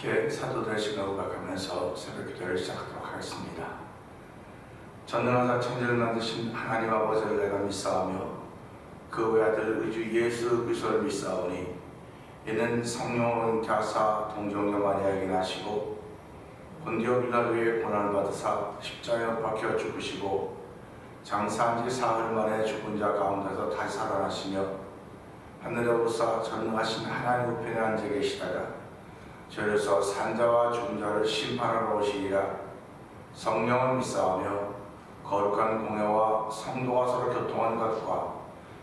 함께 사도들의 시간을 각하면서 새벽기도를 시작하도록 하겠습니다. 전능하사 천지를 만드신 하나님 아버지를 내가 믿사오며 그 외아들 의주 예수 그리스도를 믿사오니 이는 성령으로 잉태하사 동정녀 마리아에게 나시고 본디오 빌라도 위에 고난을 받으사 십자가에 못 박혀 죽으시고 장사한 지 사흘 만에 죽은 자 가운데서 다시 살아나시며 하늘에 오르사 전능하신 하나님 우편에 앉아 계시다가 저로서 산자와 죽은 자를 심판하러 오시리라. 성령을 믿사오며 거룩한 공회와 성도가 서로 교통한 것과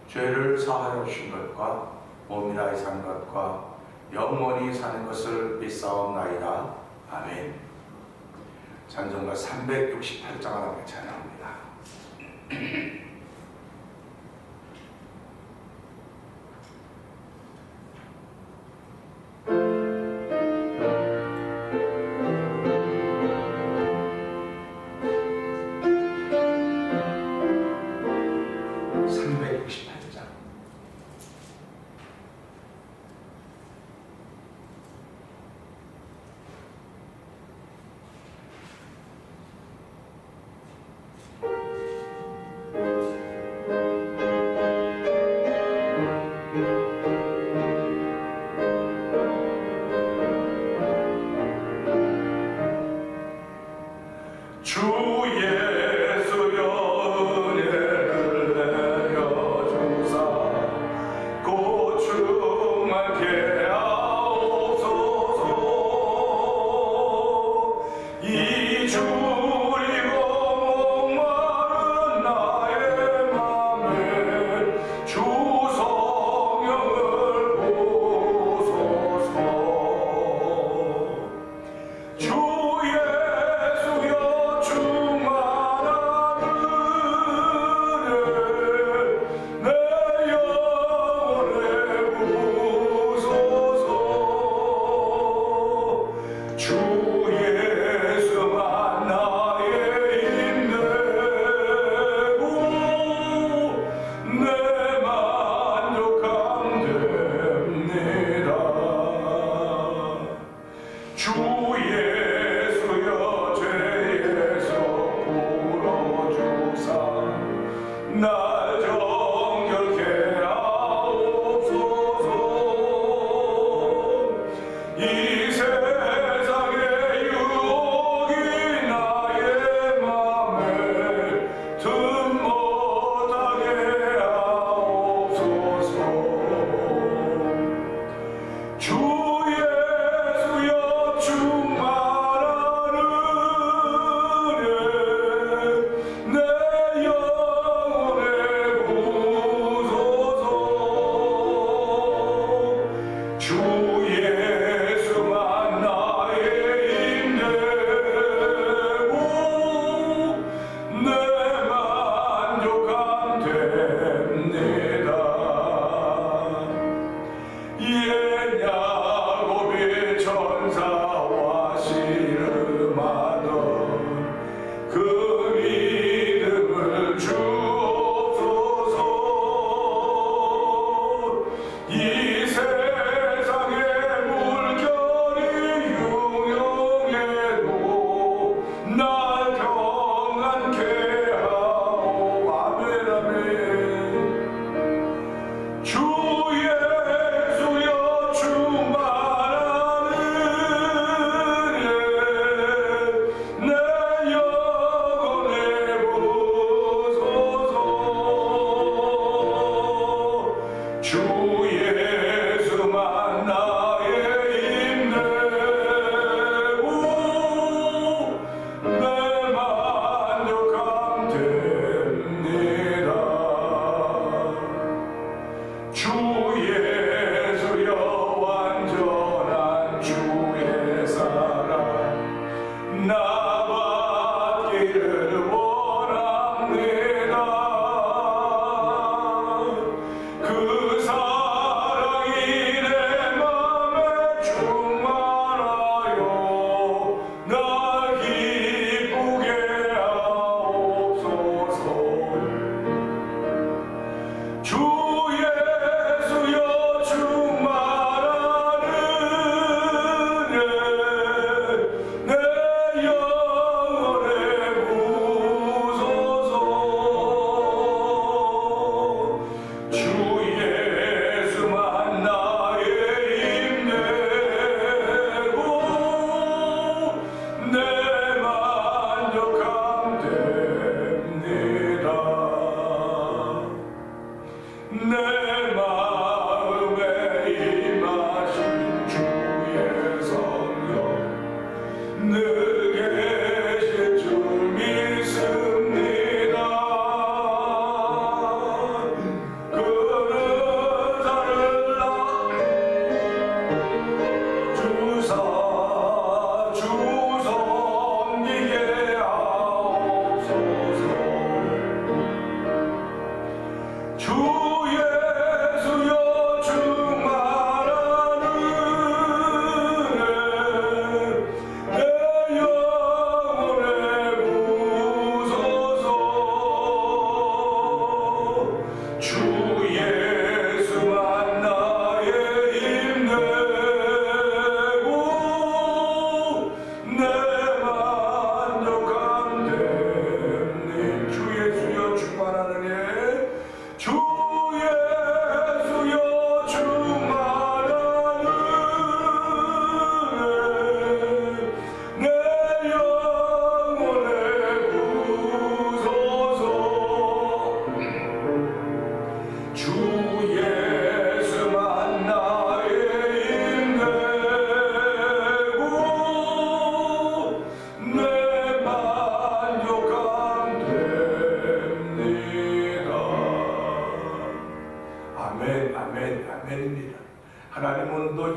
죄를 사하여 주신 것과 몸이라 사는 것과 영원히 사는 것을 믿사옵나이다. 아멘. 찬송가 368장 하나님께 찬양합니다. 주 예수여 충만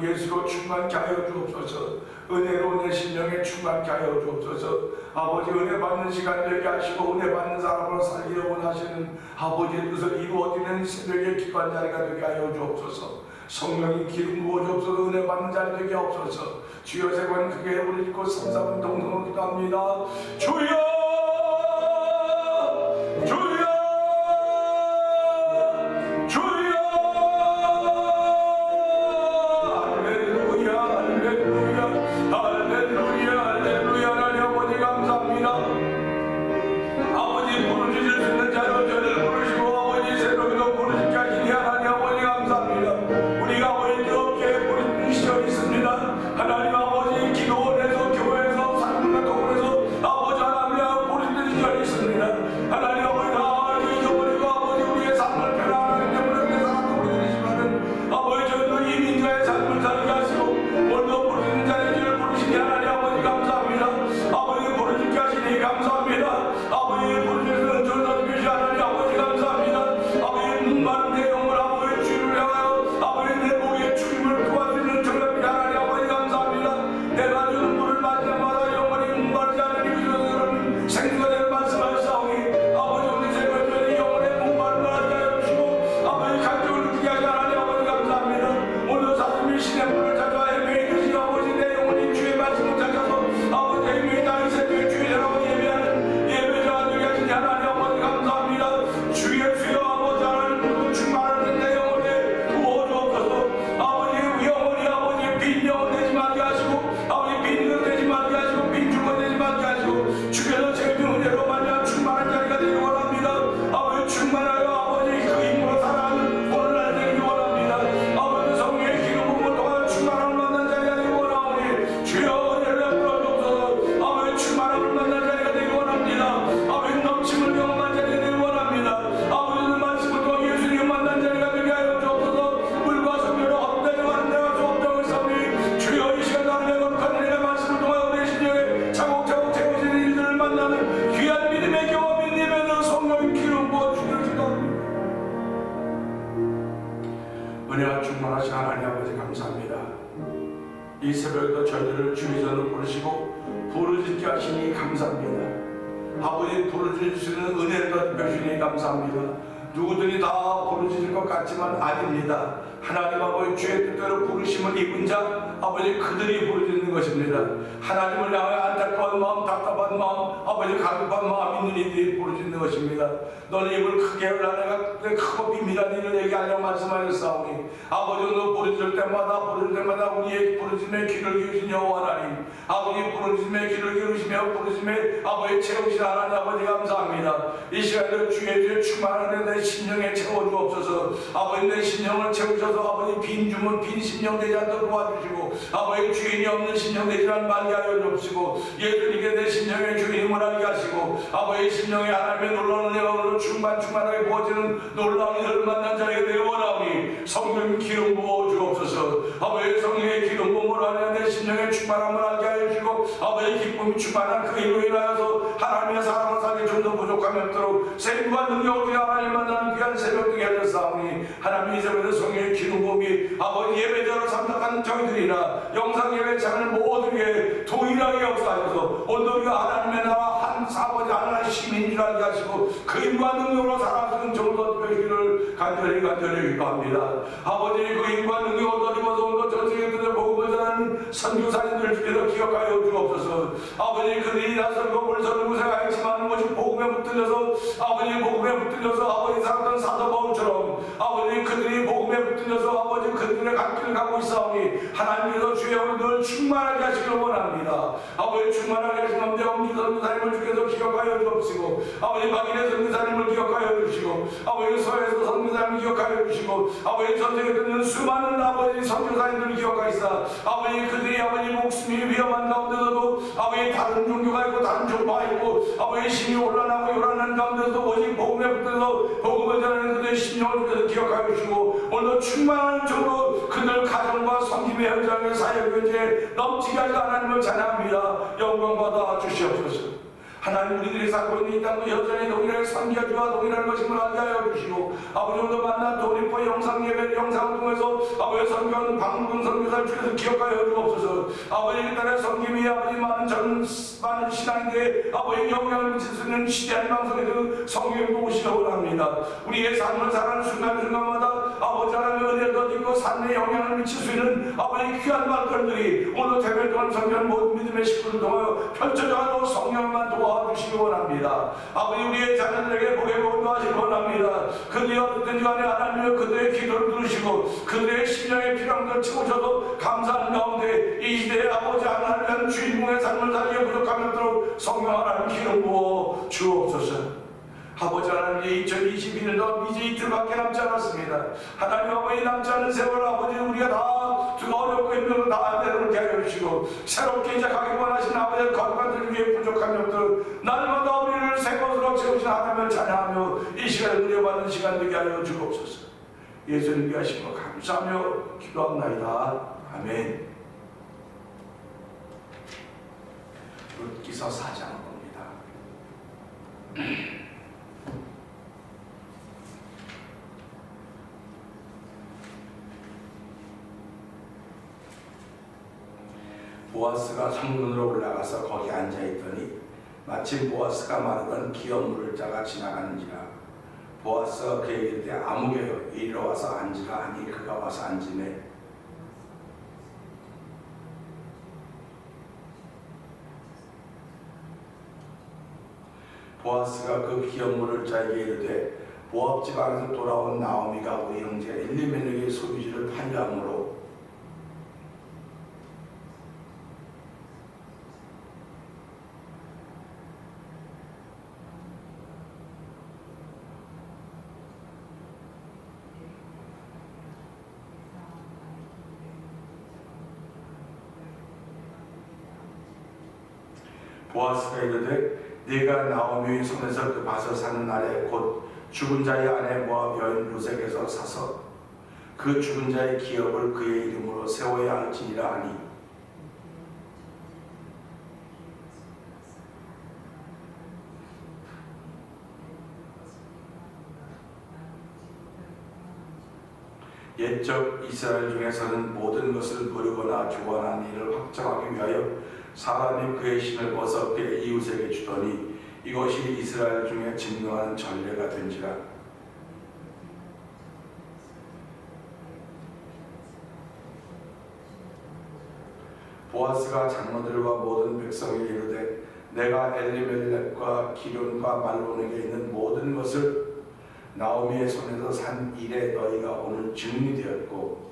예수로 충만케 하여 주옵소서. 은혜로 내 심령에 충만케 하여 주옵소서. 아버지 은혜 받는 시간 되게 하시고 은혜 받는 사람으로 살기를 원하시는 아버지의 뜻을 이루어지는 새벽의 기관 자리가 되게 하여 주옵소서. 성령이 기름 부어 주옵소서. 은혜 받는 자리 되게 없소서. 주여 세관 크게 부르짖고 삼삼은 동성으로 기도합니다. 주여 주여 주여 할렐루야 할렐루야 할렐루야 할렐루야. 하나님 아버지 감사합니다. 아버지 부르짖을 수 있는 자로 저를 부르시고 아버지 새벽에도 부르짖게 하시니 하나님 아버지 감사합니다. 우리가 아버지 뜨겁게 부르짖는 시절이 있습니다. 하나님 아버지 기도원에서 교회에서 산문과 동원에서 아버지 하나님 부르짖는 시절이 있습니다. 하나님 아버지 다 잊어버리고 아버지 우리의 삶을 변화하는 때문에 우리의 사랑도 부르짖지만은 아버지 저희도 이 민족의 삶을 살게 하시고 오늘도 부르짖는 자의 길을 부르시니 하나님 아버지 감사합니다. 아버지 부르짖게 하시니 감사합니다. 아버지 부르짖는 전사 주시 하나님 아버지 감사합니다. 아버지 목마른 내 영을 아버지 주를 향하여 아버지 내 목의 주님을 도와주는 전사입니다. 하나님 아버지 감사합니다. 내가 주는 물을 마실 때마다 영원히 목마르지 않으니 그들은 생수가 되는 말씀하셨사오니 아버지 우리 새벽에 영원의 목마름을 하게 하여 주시고 아버지 간증을 느끼게 하시 하나님 아버지 감사합니다. 오늘 사슴이 신의 물을 찾아 헤매이듯이 아버지 내 영혼이 주의 말씀을 찾아서 아버지 헤매이다 이 새벽에 주의라고 예배하는 예배자가 되게 하시니 하나님 아버지 감사합니다. 주 예수여 아버지 하나님 모두 충만하는 내 영혼에 부어 주옵소서. 아버지 영혼이 아버지 빈 영혼 되지 말게 하시고 아버지 빈 것 되지 말게 하시고 빈 주거 되지 말게 하시고 주께서 재미 은혜로 말미암아 충만한 자리가 되기 원합니다. 아버지 충만하여 아버지 그 힘으로 살아가는 오늘날 되기 원합니다. 아버지 성령의 기름 부음을 통하여 충만함을 만난 자리가 되기 원하오니 주여 은혜를 베풀어 주옵소서. 아버지 충만함을 만난 자리가 되기 원합니다. 아버지 넘침을 경험한 자리가 되기 원합니다. 아버지 말씀을 통해 예수님 만난 자리가 되게 하여 주옵소서. 물과 성령으로 헛되게 하는 내가 주옵병을 삼니 주여 이 시간 나를 거룩한 은혜의 말씀을 통하여 우리 심령에 차곡차곡 채워지는 일들을 만나는 귀한 믿음의 경험이 되면 성령의 기름 부어 주시옵소서. 은혜가 충만하신 하나님 아버지 감사합니다. 이 새벽에도 저희들을 주의전으로 부르시고 부르짖게 하시니 감사합니다. 아버지 부르짖으시는 은혜를 베푸시니 감사합니다. 누구든지 다 부르짖을 것 같지만 아닙니다. 하나님 아버지 주의 뜻대로 부르심을 입은 자 아버지 그들이 부르짖는 것입니다. 하나님을 향해 안타까운 마음 답답한 마음 아버지 가급한 마음 있는 이들이 부르짖는 것입니다. 너는 입을 크게 열라 내가 크고 비밀한 일을 얘기하려 말씀하셨사오니 아버지 너 부르짖을 때마다 우리의 부르짖음에 귀를 기울이신 여호와 하나님 아버지 부르짖음에 귀를 기울이시며 부르짖음에 아버지 채우신 하나님 아버지 감사합니다. 이 시간에 주의 충만한 내 심령에 채워주옵소서. 아버지 내 심령을 채우셔서 아버지 빈 주문 빈 심령 되지 않도록 도와주시고 아버지 주인이 없는 심령 되지 않게 말게 하여 주옵시고 예수님께 내 심령의 주인임을 알게 하시고 아버지 심령에 하나님의 놀라운 은혜가 오늘 충만하게 부어지는 놀라운 일을 만난 자에게 되어 원하오니 성령 기름 부어 주옵소서. 아버지 성령의 기름 부음으로 하여 내 심령의 충만함을 알게 하여 주시고 아버지 기쁨이 충만한 그 일로 인하여서 하나님의 사랑을 살기 좀 더 부족함이 없도록 생과 능력으로 하나님 만나는 귀한 새벽 되게 하셨사오니 하나님 이 새벽에 성령의 기름 부음이 아버지 예배자로 참석하는 저희들이나 영상 예배장을 모두에게 동일하게 역사하셔서 오늘 우리가 하나님의 나라 한 아버지 하나님의 시민인 줄 알게 하시고 그 힘과 능력으로 살아가는 정도 되기를 간절히 기도합니다. 아버지 그 힘과 능력을 얻어입어서 오늘 전 세계들의 복음을 전하는 선교사님들 주께서 기억하여 주옵소서. 아버지 그들이 나서고 물서는 무쇠가 있지만 무엇이 복음에 붙들려서 아버지 복음에 붙들려서 아버지 살았던 사도 바울처럼 아버지 그들이 복음에 붙들려서 아버지 그들의 갓길을 가고 있사오니 하나님께서 주의 오늘 충만하게 하시길 원합니다. 아버지 충만하게 하신 가운데 엄지 선교사님을 주께서 기억하여 주옵시고 아버지 박인의 선교사님을 기억하여 주시고 아버지 서해에서 선교사님을 기억하여 주시고 아버지 전세에 듣는 수많은 아버지 선교사님들을 기억하시사 아버지 그들이 아버지 목숨이 위험한 가운데서도 아버지 다른 종교가 있고 다른 종파가 있고 아버지 심이 올라나고 요란한 가운데서도 오직 복음에 붙들어서 복음을 전하는 그들의 심령을 주께서 기억하여 주시고 오늘도 충만한 쪽으로 그들 가정과 섬김의 현장의 사역 현장에 넘치게 하시는 하나님을 찬양합니다. 영광 받아 주시옵소서. 하나님 우리들이 살고 있는 이 땅도 여전히 동일하게 선교지와 동일한 것임을 알게 하여 주시고 아버지 오늘 만난 도림포 영상 예배 영상을 통해서 아버지 선교하는 박문근 선교사를 주께서 기억하여 주옵소서. 아버지 이 땅의 섬김이 아버지 많은 신앙인들의 아버지 영향을 미칠 수 있는 시대한 방송에 그 성경을 보시려고 합니다. 우리의 삶을 살아가는 순간순간마다 아버지 하나님의 은혜를 덧입고 삶에 영향을 미칠 수 있는 아버지 귀한 말씀들이 오늘 대회 동안 성경을 모든 믿음의 식구를 통하여 펼쳐져가고 성령만 도와주시기 원합니다. 아버지 우리의 자녀들에게 복의 복을 도와주시기 원합니다. 그들이 어떻든지 간에 하나님의 그들의 기도를 들으시고 그들의 심령의 필요함을 채우셔도 감사하는 가운데 이 시대의 아버지 하나님의 주인공의 삶을 살기에 부족함이 없도록 성령 하나님 기름 부어 주옵소서. 아버지 하나님 2022년도 이제 이틀밖에 남지 않았습니다. 하나님 아버지 남지 않은 세월 아버지 우리가 다 어렵고 힘들고 다 내려놓게 하여 주시고 새롭게 이제 가기 원하신 아버지의 거룩한 위에 부족함이 없도록 날마다 우리를 새 것으로 채우신 하나님을 찬양하며 이 시간을 누려받는 시간 되게 하여 주옵소서. 예수님 위하신 거 감사하며 기도합나이다. 아멘. 룻기서 4장 봅니다. 보아스가 성문으로 올라가서 거기 앉아있더니 마침 보아스가 마르던 기업 물을 자가 지나가는지라. 보아스가 그에게 이르되 아무개여 이리로 와서 앉으라 하니 그가 와서 앉으매 보아스가 그 기업 물을 자에게 이르되 모압 지방에서 돌아온 나오미가 우리 형제 엘리멜렉의 소유지를 판유함으로 보아스가 이르되 네가 나오미의 손에서 그 밭을 사는 날에 곧 죽은 자의 아내 모압 여인 룻에게서 사서 그 죽은 자의 기업을 그의 이름으로 세워야 할지니라 하니 옛적 이스라엘 중에서는 모든 것을 버리거나 주관한 일을 확정하기 위하여 사람이 그의 신을 벗어 그의 이웃에게 주더니 이것이 이스라엘 중에 증명하는 전례가 된지라. 보아스가 장로들과 모든 백성에게 이르되 내가 엘리멜렉과 기론과 말론에게 있는 모든 것을 나오미의 손에서 산 일에 너희가 오늘 증인이 되었고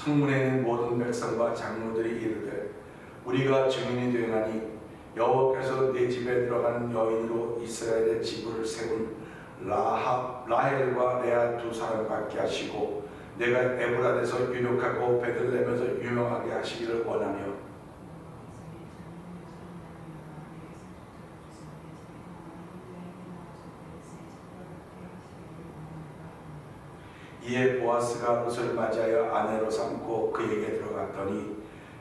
성문에 있는 모든 백성과 장로들이 이르되 우리가 증인이 되나니 여호와께서 내 집에 들어가는 여인으로 이스라엘의 집을 세운 라헬과 레아 두 사람 같게 하시고 내가 에브라데서 유력하고 베들레헴에서 유명하게 하시기를 원하며 이에 보아스가 룻을 맞이하여 아내로 삼고 그에게 들어갔더니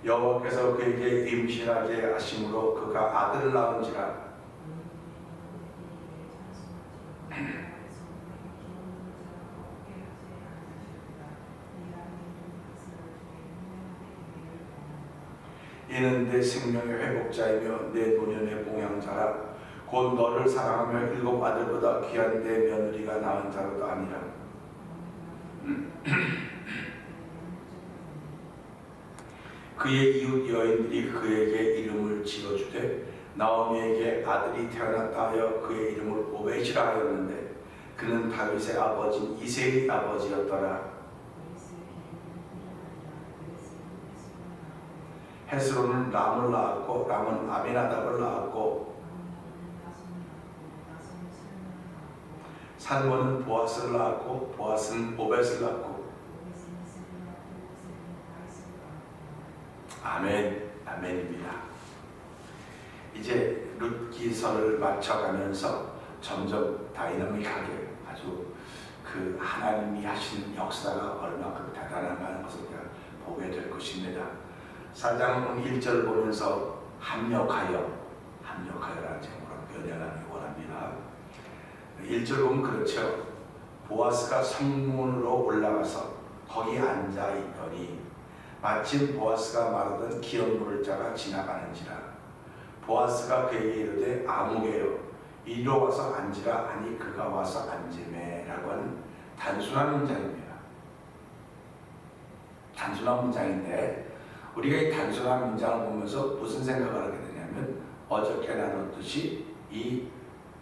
여호와께서 그에게 임신하게 하심으로 그가 아들을 낳은지라. 이는 내 생명의 회복자이며 내 노년의 봉양자라. 곧 너를 사랑하며 일곱 아들보다 귀한 내 며느리가 낳은 자로도 아니라. 그의 이웃 여인들이 그에게 이름을 지어주되 나오미에게 아들이 태어났다 하여 그의 이름을 오벳이라 하였는데 그는 다윗의 아버지인 이새의 아버지였더라. 헤스론은 람을 낳았고 람은 아미나답을 낳았고 살몬은 보아스를 낳았고 보아스는 오벳을 낳고 아멘, 아멘입니다. 이제 룻기서를 맞춰가면서 점점 다이나믹하게 아주 그 하나님이 하시는 역사가 얼마큼 대단한가는 것을 우리가 보게 될 것입니다. 4장 1절 보면서 합력하여라는 제목으로 변형하기 원합니다. 1절 보면 그렇죠. 보아스가 성문으로 올라가서 거기 앉아 있더니 마침 보아스가 마르던 기업 물을 자가 지나가는지라. 보아스가 그에게 이르되 아무개여 이리로 와서 앉으라 하니 그가 와서 앉으매라고 하는 단순한 문장입니다. 단순한 문장인데 우리가 이 단순한 문장을 보면서 무슨 생각을 하게 되냐면 어저께 나눴듯이 이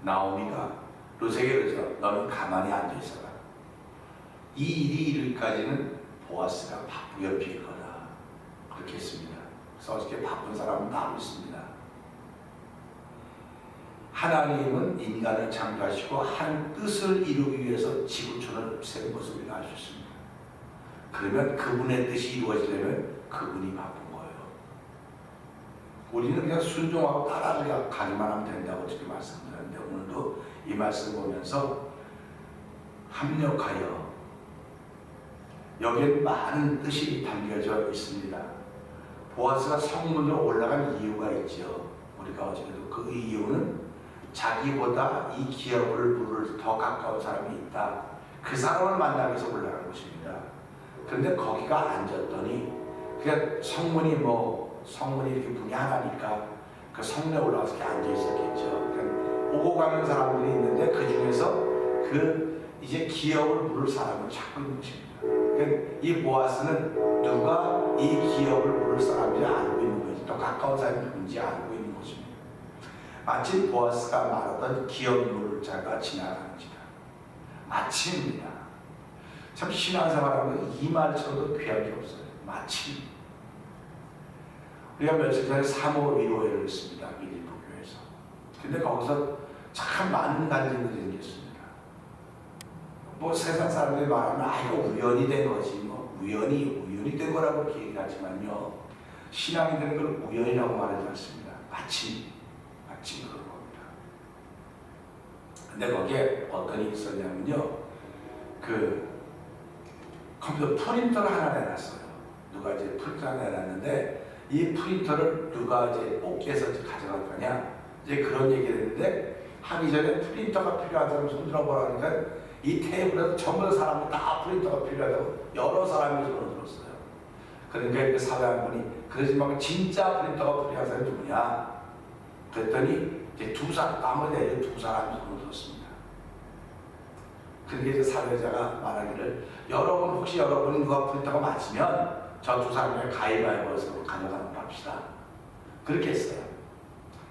나오미가 룻에게 그러죠. 너는 가만히 앉아있어라. 이 일이 이르기까지는 보아스가 바쁘게 빌거라. 그렇게 했습니다. 그래서 어저께 바쁜 사람은 따로 있습니다. 하나님은 인간을 창조하시고 한 뜻을 이루기 위해서 지구촌을 세운 것을 우리가 알 수 있습니다. 그러면 그분의 뜻이 이루어지려면 그분이 바쁜 거예요. 우리는 그냥 순종하고 따라가기만 하면 된다고 저렇게 말씀드렸는데 오늘도 이 말씀 보면서 합력하여 여기에 많은 뜻이 담겨져 있습니다. 보아스가 성문으로 올라간 이유가 있죠. 우리가 어제도 그 이유는 자기보다 이 기업을 부를 더 가까운 사람이 있다. 그 사람을 만나기 위해서 올라간 것입니다. 그런데 거기가 앉았더니 그냥 성문이 이렇게 문이 하나니까 그 성문에 올라가서 이렇게 앉아 있었겠죠. 그러니까 오고 가는 사람들이 있는데 그 중에서 그 이제 기업을 부를 사람을 찾고 있는 것입니다. 그러니까 이 보아스는 누가 이 기업을 부를 사람인지 알고 있는 거지. 또 가까운 사람이 누군지 알고 있는 것입니다. 마침 보아스가 말하던 기업 물을 자가 지나가는지라. 마침입니다. 참 신앙생활하면 이 말처럼도 귀한 게 없어요. 마침. 우리가 며칠 전에 3호 위로회를 했습니다. 밀리포 교회에서. 근데 거기서 참 많은 간증들이 생겼습니다. 세상 사람들이 말하면 이거 우연이 된 거지. 우연이 된 거라고 얘기하지만요. 신앙이 되는 걸 우연이라고 말하지 않습니다. 마침 그런 겁니다. 근데 거기에 어떤 일이 있었냐면요. 그 컴퓨터 프린터를 하나 내놨어요. 누가 이제 프린터 하나 내놨는데 이 프린터를 누가 이제 뽑기해서 가져갈 거냐 이제 그런 얘기를 했는데 하기 전에 프린터가 필요한 사람 손 들어보라니까 이 테이블에서 전부 사람이 다 프린터가 필요하다고 여러 사람이 손을 들었어요. 그러니까 그 사회 한 분이 그러지 말고 진짜 프린터가 필요한 사람이 누구냐 그랬더니 이제 나머지 두 사람이 손을 들었습니다. 그러니까 이제 사회자가 말하기를 혹시 여러분이 누가 프린터가 맞으면 저 두 사람을 가위바위보해서 가져가는 걸 합시다. 그렇게 했어요.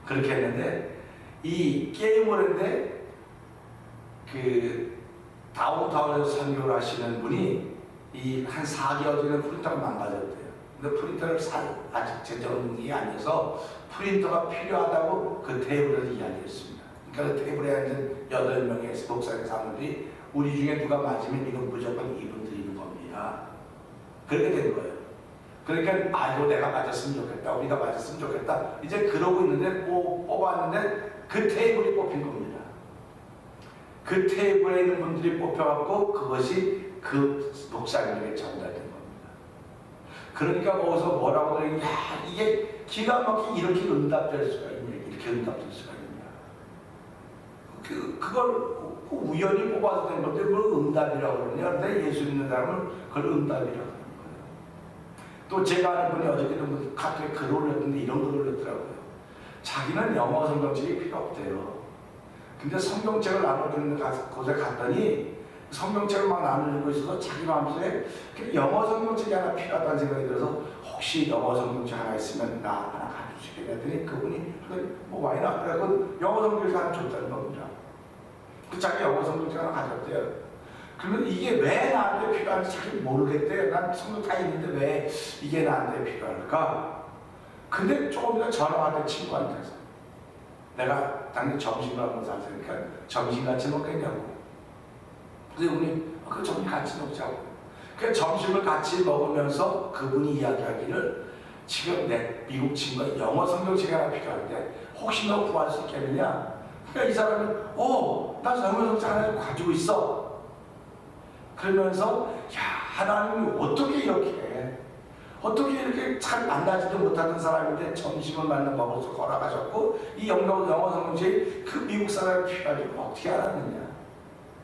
그렇게 했는데 이 게임을 했는데 그 다운타운에서 선교를 하시는 분이 이 한 4개월 전에 프린터가 망가졌대요. 근데 프린터를 아직 제대로 능력이 아니어서 프린터가 필요하다고 그 테이블에서 이야기했습니다. 그러니까 그 테이블에 앉은 8명의 목사님 사람들이 우리 중에 누가 맞으면 이건 무조건 이분 드리는 겁니다. 그렇게 된 거예요. 그러니까 이거 내가 맞았으면 좋겠다. 우리가 맞았으면 좋겠다. 이제 그러고 있는데 뽑았는데 그 테이블이 뽑힌 겁니다. 그 테이블에 있는 분들이 뽑혀갖고 그것이 그 목사님에게 전달된 겁니다. 그러니까 거기서 뭐라고 그러냐 이게 기가 막히게 이렇게 응답될 수가 있냐 이렇게 응답될 수가 있냐 그걸 우연히 뽑아서 된 건데 그걸 응답이라고 그러냐. 근데 예수 믿는 사람은 그걸 응답이라고 하는 거예요. 또 제가 아는 분이 어저께도 카톡에 글을 올렸는데 이런 글을 올렸더라고요. 자기는 영어 성경책이 필요 없대요. 근데 성경책을 나눠주는 곳에 갔더니 성경책을 막 나누고 있어서 자기 마음속에 영어 성경책이 하나 필요하다는 생각이 들어서 혹시 영어 성경책 하나 있으면 나 하나 가져주시게 했더니 그분이 와이나 그래서 영어 성경책 하나 줬다는 겁니다. 자기 영어 성경책 하나 가졌대요. 그러면 이게 왜 나한테 필요한지 자기 모르겠대요. 난 성경 다 있는데 왜 이게 나한테 필요할까? 근데 조금 전에 전화한테 친구한테서 내가 당연히 점심을 하면서 왔으니까 점심 같이 먹겠냐고. 그래서 우리 그 점심 같이 먹자고. 그 점심을 같이 먹으면서 그분이 이야기하기를 지금 내 미국 친구가 영어 성경책이 하나 필요한데 혹시 너 구할 수 있겠느냐? 그러니까 이 사람은 나 영어 성경 하나 좀 가지고 있어. 그러면서 야, 하나님이 어떻게 이렇게 잘 만나지도 못하던 사람인데 점심을 만난 밥으로 걸어가셨고 이 영어 성경책이 그 미국 사람이 필요하지 어떻게 알았느냐?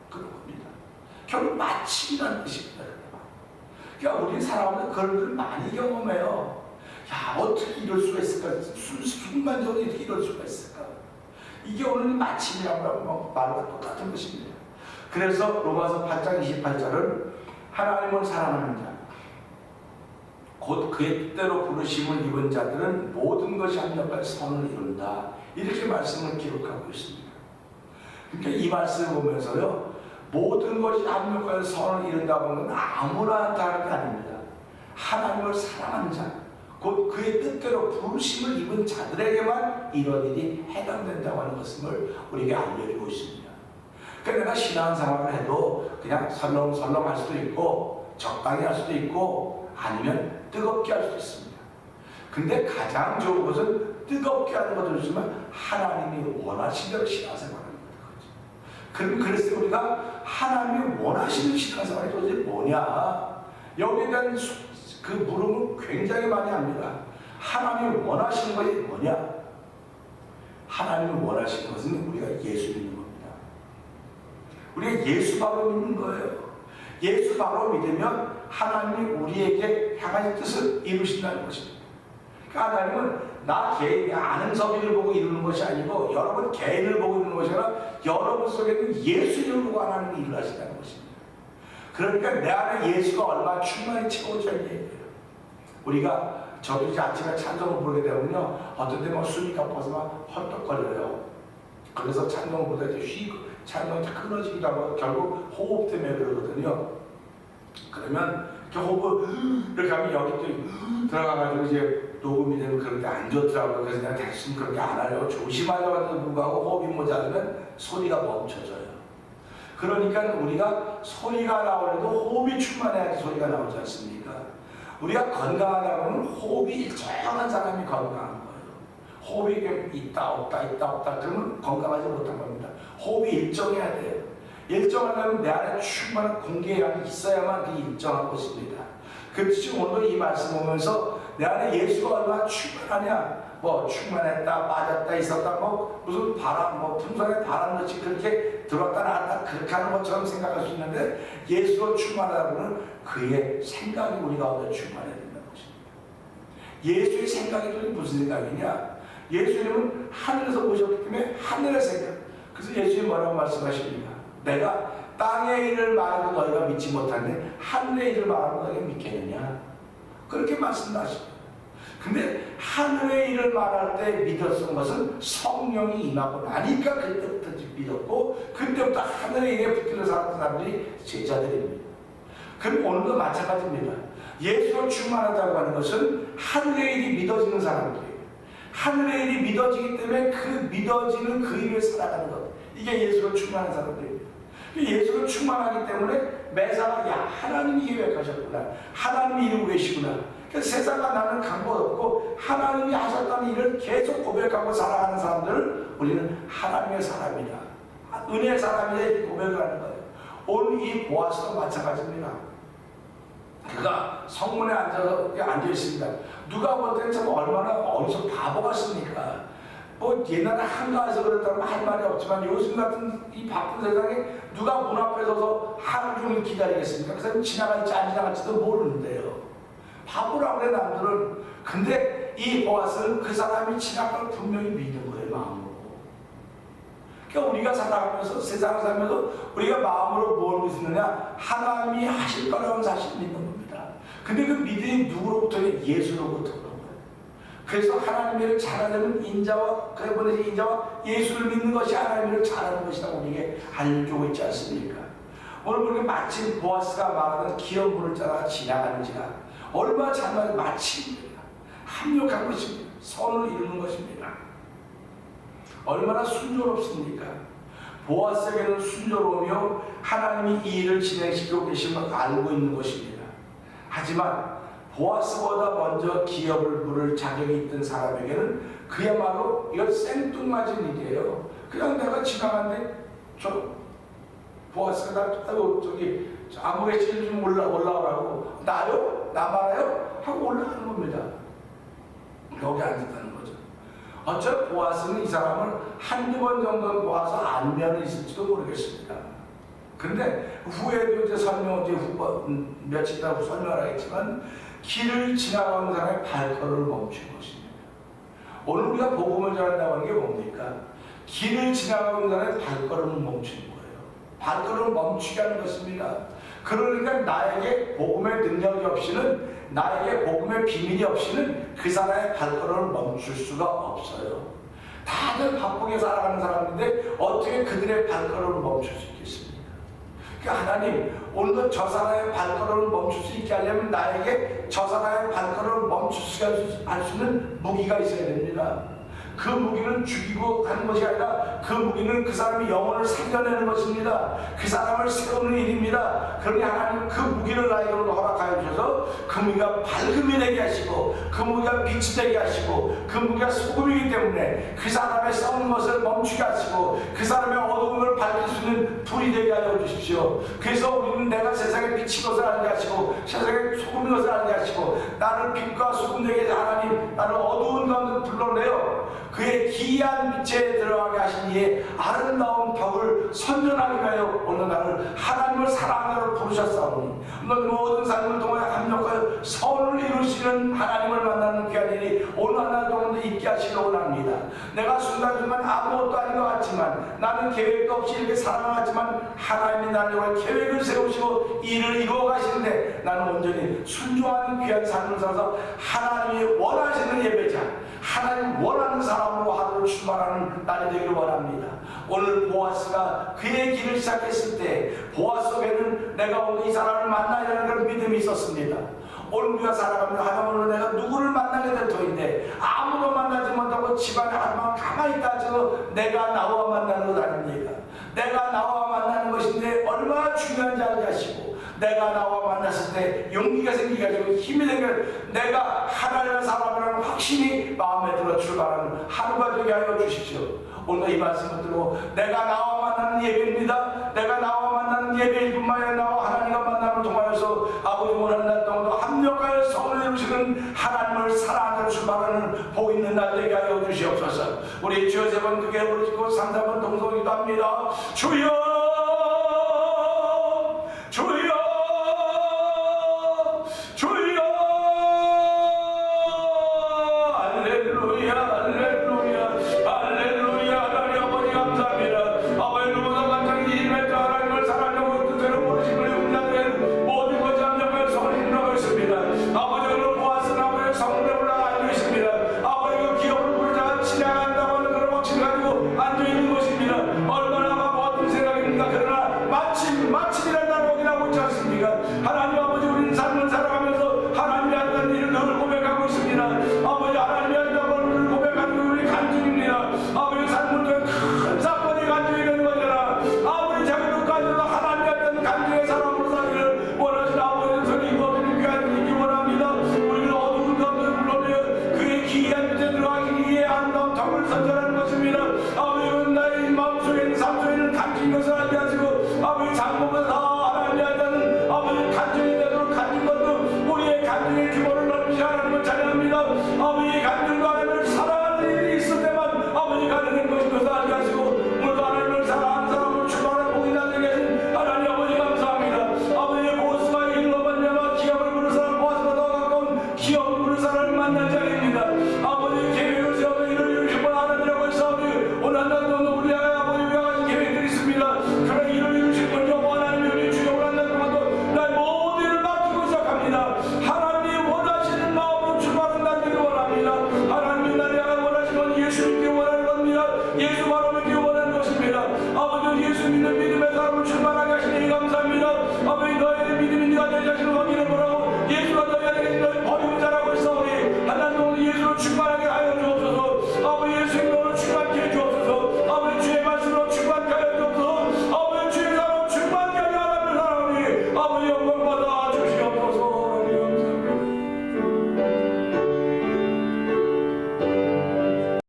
그런 겁니다. 결국 마침이라는 뜻입니다. 그러니까 우리 사람은 그런 걸 많이 경험해요. 야, 어떻게 이럴 수가 있을까? 순간적으로 어떻게 이럴 수가 있을까? 이게 오늘 마침이라고 말과 똑같은 것입니다. 그래서 로마서 8장 28절은 하나님을 사랑하는 자, 곧 그의 뜻대로 부르심을 입은 자들은 모든 것이 합력하여 선을 이룬다. 이렇게 말씀을 기록하고 있습니다. 그러니까 이 말씀을 보면서요, 모든 것이 합력하여 선을 이룬다고 하는 건 아무나 다른 게 아닙니다. 하나님을 사랑하는 자, 곧 그의 뜻대로 부르심을 입은 자들에게만 이런 일이 해당된다고 하는 것을 우리에게 알려주고 있습니다. 그러니까 내가 신앙생활을 해도 그냥 설렁설렁 할 수도 있고 적당히 할 수도 있고 아니면 뜨겁게 할 수도 있습니다. 근데 가장 좋은 것은 뜨겁게 하는 것도 있지만 하나님이 원하시는 대로 신앙생활을 하는 거죠. 그래서 우리가 하나님이 원하시는 신앙생활이 도대체 뭐냐? 여기에 대한 그 물음을 굉장히 많이 합니다. 하나님이 원하시는 것이 뭐냐? 하나님이 원하시는 것은 우리가 예수 믿는 겁니다. 우리가 예수 바로 믿는 거예요. 예수 바로 믿으면 하나님이 우리에게 향하신 뜻을 이루신다는 것입니다. 그러니까 하나님은 나 개인이 아는 서비를 보고 이루는 것이 아니고 여러분 개인을 보고 이루는 것이 아니라 여러분 속에는 예수를 보고 하나님이 일을 하신다는 것입니다. 그러니까 내 안에 예수가 얼마나 충만히 채워져야 돼요. 우리가 저도 이제 아침에 찬송을 부르게 되면요, 어떤 때 막 숨이 가빠서 막 헐떡거려요. 그래서 찬송을 부르다 이제 쉬고 찬송이 끊어지기도 하고 결국 호흡 때문에 그러거든요. 그러면 이렇게 호흡을 이렇게 하면 여기 또 들어가가지고 이제 녹음이 되면 그런데 안 좋더라고요. 그래서 내가 대충 그렇게 안 하려고 조심하려고 불구하고 호흡이 모자르면 소리가 멈춰져요. 그러니까 우리가 소리가 나오려도 호흡이 충만해야지 소리가 나오지 않습니까? 우리가 건강하다 보면 호흡이 일정한 사람이 건강한 거예요. 호흡이 있다 없다 그러면 건강하지 못한 겁니다. 호흡이 일정해야 돼요. 일정하려면 내 안에 충만한 공기량이 있어야만 그게 일정한 것입니다. 그래서 지금 오늘 이 말씀 보면서 내 안에 예수가 얼마나 충만하냐, 뭐 충만했다 빠졌다 있었다 뭐 무슨 바람 뭐 풍선에 바람 넣지 그렇게 들어왔다 나왔다 그렇게 하는 것처럼 생각할 수 있는데 예수가 충만하다 보면 그의 생각이 우리 가운데 충만해야 된다는 것입니다. 예수의 생각이 도대체 무슨 생각이냐? 예수님은 하늘에서 오셨기 때문에 하늘의 생각. 그래서 예수님이 뭐라고 말씀하십니까? 내가 땅의 일을 말해도 너희가 믿지 못하는데 하늘의 일을 말하고 너희가 믿겠느냐? 그렇게 말씀하십니다. 근데 하늘의 일을 말할 때 믿었던 것은 성령이 임하고 나니까 그때부터 믿었고 그때부터 하늘의 일에 붙들려 살았던 사람들이 제자들입니다. 그럼 오늘도 마찬가지입니다. 예수를 충만하다고 하는 것은 하늘의 일이 믿어지는 사람들이에요. 하늘의 일이 믿어지기 때문에 그 믿어지는 그 일을 살아가는 것. 이게 예수를 충만한 사람들입니다. 예수를 충만하기 때문에 매사가 야 하나님이 계획하셨구나. 하나님이 이루고 계시구나. 세상과 나는 상관없고 하나님이 하셨다는 일을 계속 고백하고 살아가는 사람들을 우리는 하나님의 사람이다. 은혜의 사람이다 이렇게 고백을 하는 거예요. 오늘 이 보아스도 마찬가지입니다. 그가 성문에 앉아 있습니다. 누가 볼 때는 참 얼마나 어디서 바보 같습니까? 뭐 옛날에 한가해서 그랬다면 할 말이 없지만 요즘 같은 이 바쁜 세상에 누가 문 앞에 서서 하루 종일 기다리겠습니까? 그 사람이 지나갈지 안 지나갈지도 모르는데요. 바보라고 그래 남들은. 근데 이 보아스는 그 사람이 지나갈 분명히 믿는 거예요, 마음으로. 그러니까 우리가 살아가면서 세상을 살면서 우리가 마음으로 뭘 믿느냐? 하나님이 하실 거라는 사실을 믿는 겁니다. 근데 그 믿음이 누구로부터냐? 예수로부터 그런 거예요. 그래서 하나님을 잘하려면 인자와 예수를 믿는 것이 하나님을 잘하는 것이라고 우리에게 알려주고 있지 않습니까? 오늘 우리가 마침 보아스가 말하는 기업 물을 자가 지나가는지라 얼마나 잘 마침입니다. 합력한 것입니다. 선을 이루는 것입니다. 얼마나 순조롭습니까? 보아스에게는 순조로우며 하나님이 이 일을 진행시키고 계심을 알고 있는 것입니다. 하지만 보아스보다 먼저 기업을 부를 자격이 있던 사람에게는 그야말로 이건 생뚱맞은 일이에요. 그냥 내가 지나갔는데 저 보아스가 저기 아무개 좀 올라오라고 나요? 나 말아요? 하고 올라가는 겁니다. 여기 앉았다는 거죠. 어차피 보아스는 이 사람을 한두 번 정도는 보아서 안면이 있을지도 모르겠습니다. 근데 후에도 이제 며칠 있다고 설명하겠지만 길을 지나가는 사람의 발걸음을 멈춘 것입니다. 오늘 우리가 복음을 전한다고 하는 게 뭡니까? 길을 지나가는 사람의 발걸음을 멈추는 거예요. 발걸음을 멈추게 하는 것입니다. 그러니까 나에게 복음의 능력이 없이는, 나에게 복음의 비밀이 없이는 그 사람의 발걸음을 멈출 수가 없어요. 다들 바쁘게 살아가는 사람인데 어떻게 그들의 발걸음을 멈출 수 있겠습니까? 그러니까 하나님, 오늘도 저 사람의 발걸음을 멈출 수 있게 하려면 나에게 저 사람의 발걸음을 멈출 수 있는 무기가 있어야 됩니다. 그 무기는 죽이고 하는 것이 아니라 그 무기는 그 사람의 영혼을 살려내는 것입니다. 그 사람을 세우는 일입니다. 그러니 하나님 그 무기를 나에게 허락하여 주셔서 그 무기가 밝음이 되게 하시고 그 무기가 빛이 되게 하시고 그 무기가 소금이기 때문에 그 사람의 싸우는 것을 멈추게 하시고 그 사람의 어두움을 밝힐 수 있는 불이 되게 하여 주십시오. 그래서 우리는 내가 세상에 빛인 것을 알게 하시고 세상에 소금인 것을 알게 하시고 나를 빛과 소금 되게 해서 하나님 나를 어두운 가운데 불러내어 그의 기이한 빛에 들어가게 하신 이의 아름다운 덕을 선전하기 위하여 오늘 나를 하나님을 사랑하러 부르셨사오니 너희 모든 삶을 통해 합력하여 선을 이루시는 하나님을 만나는 귀한 일이 오늘 하나 동안도 있게 하시길 원합니다. 내가 순간순간 아무것도 아닌 것 같지만 나는 계획도 없이 이렇게 살아가지만 하나님이 나를 위해 계획을 세우시고 일을 이루어 가시는데 나는 온전히 순종하는 귀한 삶을 살아서 하나님이 원하시는 예배자, 하나님 원하는 사람으로 하루를 출발하는 날이 되기를 원합니다. 오늘 보아스가 그의 길을 시작했을 때 보아스 속에는 내가 오늘 이 사람을 만나야하는 그런 믿음이 있었습니다. 오늘 우리가 살아가면서 하나님은 내가 누구를 만나게 될 터인데 아무도 만나지 못하고 집안에 하나만 가만히 있다 해서 내가 나와 만나는 것 아닙니까? 내가 나와 만나는 것인데 얼마나 중요한지 알게 하시고 내가 나와 만났을 때 용기가 생기가지고 힘이 생겨 내가 하나님의 사람이라는 확신이 마음에 들어 출발하는 하루가 되게 하여 주십시오. 오늘 이 말씀을 들고 내가 나와 만나는 예배입니다. 내가 나와 만나는 예배일 뿐만 아니라 나와 하나님과 만남을 통하여서 아버지 원하는 날 동안도 합력하여 성을 이루시는 하나님을 사랑하는 출발하는 복 있는 날 되게 하여 주시옵소서. 우리 주여 세 번 크게 부르시고 3, 4번 동성기도 합니다. 주여 주여 주여 할렐루야 할렐루야 할렐루야. 하나님 아버지 감사합니다. 아버지 누구보다 간절히 이름의 하나님을 사랑하고 뜻대로 모르심을 운다는 모든 것이 합력하여 성을 인도하고 있습니다. 아버지 오늘 보았으나 아버지 성을 올라가 앉아있습니다. 아버지 그 기업을 부르다가 지나간다고 하는 그런 확신 가지고 앉아있는 것입니다. 얼마나 어떤 생각입니까? 그러나 마침이란 날 오기라고 있지 않습니까? 하나님 아버지 우리는 삶을 살아가면서 하나님이 한다는 일을 늘 고백하고 있습니다. 아버지 하나님이 한다는 일을 고백하는 우리 간증입니다. 아버지 삶을 통해 큰 사건이 간증이 되는 거잖아. 아버지 자기도까지도 하나님이 한다는 간증의 사람으로 살기를 원하시는 아버지는 저리 이거들이 귀하기 원합니다. 우리는 어두운 가운데 불러내어 그의 기이한 빛에 들어가기 위해 아름다운 덕을 선전하는 것입니다. 아버지는 나의 마음속에 있는 삶 속에 있는 간증인 것을 알게 하시고 아버지 장모가 다 하나님이 한다는 아버지 간증이 되도록 간증 것도 우리의 간증의 규모를 넓히시 하나님을 찬양합니다. 아버지 간증과 하나님을 사랑하는 일이 있을 때만 아버지 가는